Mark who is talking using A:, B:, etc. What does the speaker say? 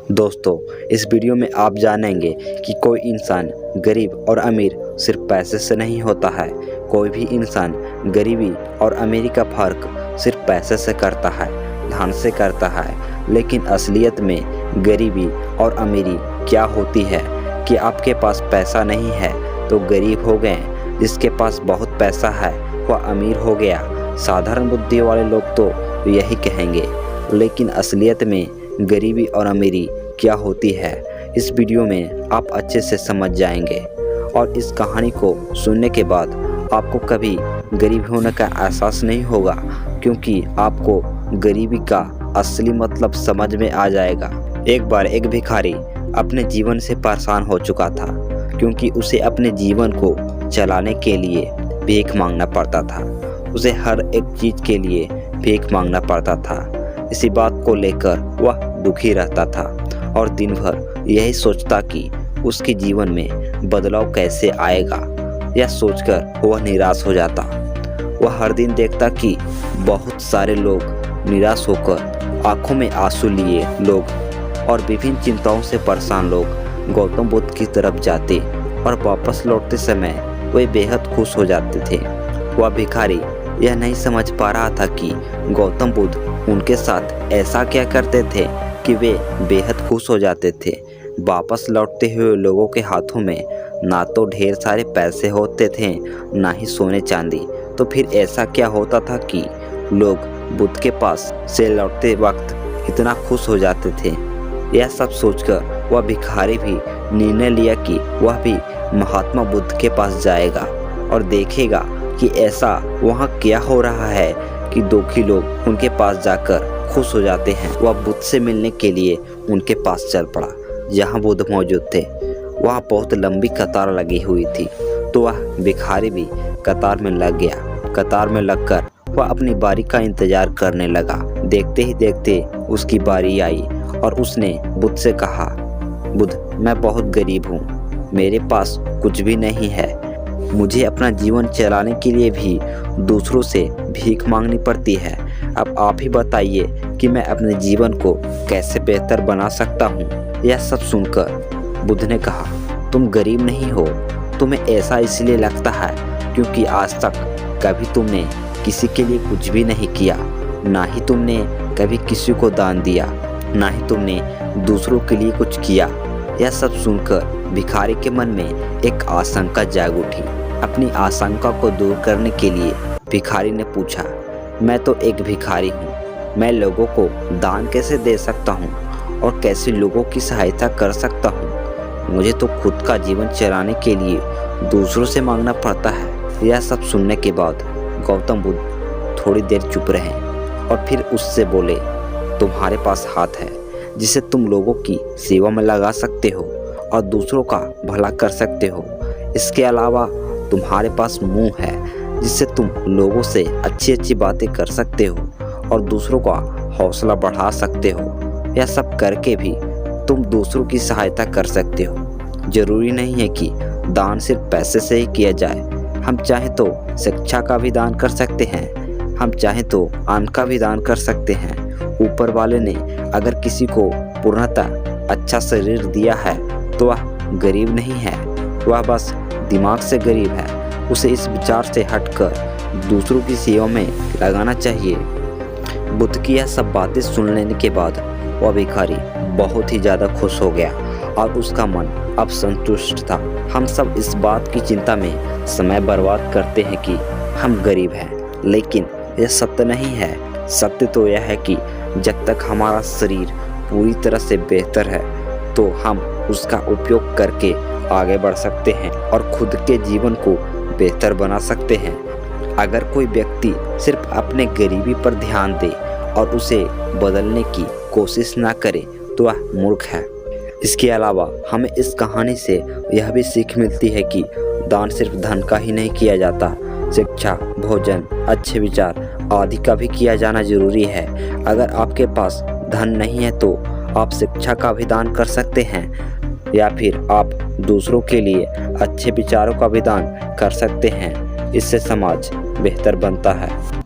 A: दोस्तों, इस वीडियो में आप जानेंगे कि कोई इंसान गरीब और अमीर सिर्फ पैसे से नहीं होता है। कोई भी इंसान गरीबी और अमीरी का फ़र्क सिर्फ पैसे से करता है, धन से करता है। लेकिन असलियत में गरीबी और अमीरी क्या होती है कि आपके पास पैसा नहीं है तो गरीब हो गए, जिसके पास बहुत पैसा है वह अमीर हो गया। साधारण बुद्धि वाले लोग तो यही कहेंगे, लेकिन असलियत में गरीबी और अमीरी क्या होती है इस वीडियो में आप अच्छे से समझ जाएंगे। और इस कहानी को सुनने के बाद आपको कभी गरीब होने का एहसास नहीं होगा, क्योंकि आपको गरीबी का असली मतलब समझ में आ जाएगा। एक बार एक भिखारी अपने जीवन से परेशान हो चुका था, क्योंकि उसे अपने जीवन को चलाने के लिए भीख मांगना पड़ता था। उसे हर एक चीज़ के लिए भीख मांगना पड़ता था। इसी बात को लेकर वह दुखी रहता था और दिन भर यही सोचता कि उसके जीवन में बदलाव कैसे आएगा। यह सोचकर वह निराश हो जाता। वह हर दिन देखता कि बहुत सारे लोग निराश होकर आंखों में आंसू लिए लोग और विभिन्न चिंताओं से परेशान लोग गौतम बुद्ध की तरफ जाते और वापस लौटते समय वे बेहद खुश हो जाते थे। वह भिखारी यह नहीं समझ पा रहा था कि गौतम बुद्ध उनके साथ ऐसा क्या करते थे कि वे बेहद खुश हो जाते थे। वापस लौटते हुए लोगों के हाथों में ना तो ढेर सारे पैसे होते थे, ना ही सोने चांदी। तो फिर ऐसा क्या होता था कि लोग बुद्ध के पास से लौटते वक्त इतना खुश हो जाते थे। यह सब सोचकर वह भिखारी भी निर्णय लिया कि वह भी महात्मा बुद्ध के पास जाएगा और देखेगा कि ऐसा वहाँ क्या हो रहा है कि दुखी लोग उनके पास जाकर खुश हो जाते हैं। वह बुद्ध से मिलने के लिए उनके पास चल पड़ा। जहाँ बुद्ध मौजूद थे वहाँ बहुत लंबी कतार लगी हुई थी, तो वह भिखारी भी कतार में लग गया। कतार में लगकर वह अपनी बारी का इंतजार करने लगा। देखते ही देखते उसकी बारी आई और उसने बुद्ध से कहा, बुद्ध, मैं बहुत गरीब हूँ, मेरे पास कुछ भी नहीं है। मुझे अपना जीवन चलाने के लिए भी दूसरों से भीख मांगनी पड़ती है। अब आप ही बताइए कि मैं अपने जीवन को कैसे बेहतर बना सकता हूँ। यह सब सुनकर बुद्ध ने कहा, तुम गरीब नहीं हो, तुम्हें ऐसा इसलिए लगता है क्योंकि आज तक कभी तुमने किसी के लिए कुछ भी नहीं किया, ना ही तुमने कभी किसी को दान दिया, ना ही तुमने दूसरों के लिए कुछ किया। यह सब सुनकर भिखारी के मन में एक आशंका जाग उठी। अपनी आशंका को दूर करने के लिए भिखारी ने पूछा, मैं तो एक भिखारी हूँ, मैं लोगों को दान कैसे दे सकता हूँ और कैसे लोगों की सहायता कर सकता हूँ? मुझे तो खुद का जीवन चलाने के लिए दूसरों से मांगना पड़ता है। यह सब सुनने के बाद गौतम बुद्ध थोड़ी देर चुप रहे और फिर उससे बोले, तुम्हारे पास हाथ है जिसे तुम लोगों की सेवा में लगा सकते हो और दूसरों का भला कर सकते हो। इसके अलावा तुम्हारे पास मुंह है जिससे तुम लोगों से अच्छी अच्छी बातें कर सकते हो और दूसरों का हौसला बढ़ा सकते हो। यह सब करके भी तुम दूसरों की सहायता कर सकते हो। जरूरी नहीं है कि दान सिर्फ पैसे से ही किया जाए। हम चाहे तो शिक्षा का भी दान कर सकते हैं, हम चाहे तो अन्न का भी दान कर सकते हैं। ऊपर वाले ने अगर किसी को पूर्णतः अच्छा शरीर दिया है तो वह गरीब नहीं है, वह बस दिमाग से गरीब है। उसे इस विचार से हटकर दूसरों की सेवा में लगाना चाहिए। बुद्ध की यह सब बातें सुन लेने के बाद वह भिखारी बहुत ही ज़्यादा खुश हो गया और उसका मन अब संतुष्ट था। हम सब इस बात की चिंता में समय बर्बाद करते हैं कि हम गरीब हैं, लेकिन यह सत्य नहीं है। सत्य तो यह है कि जब तक हमारा शरीर पूरी तरह से बेहतर है तो हम उसका उपयोग करके आगे बढ़ सकते हैं और खुद के जीवन को बेहतर बना सकते हैं। अगर कोई व्यक्ति सिर्फ अपने गरीबी पर ध्यान दे और उसे बदलने की कोशिश ना करे तो वह मूर्ख है। इसके अलावा हमें इस कहानी से यह भी सीख मिलती है कि दान सिर्फ धन का ही नहीं किया जाता, शिक्षा, भोजन, अच्छे विचार आदि का भी किया जाना जरूरी है। अगर आपके पास धन नहीं है तो आप शिक्षा का भी दान कर सकते हैं, या फिर आप दूसरों के लिए अच्छे विचारों का भी दान कर सकते हैं। इससे समाज बेहतर बनता है।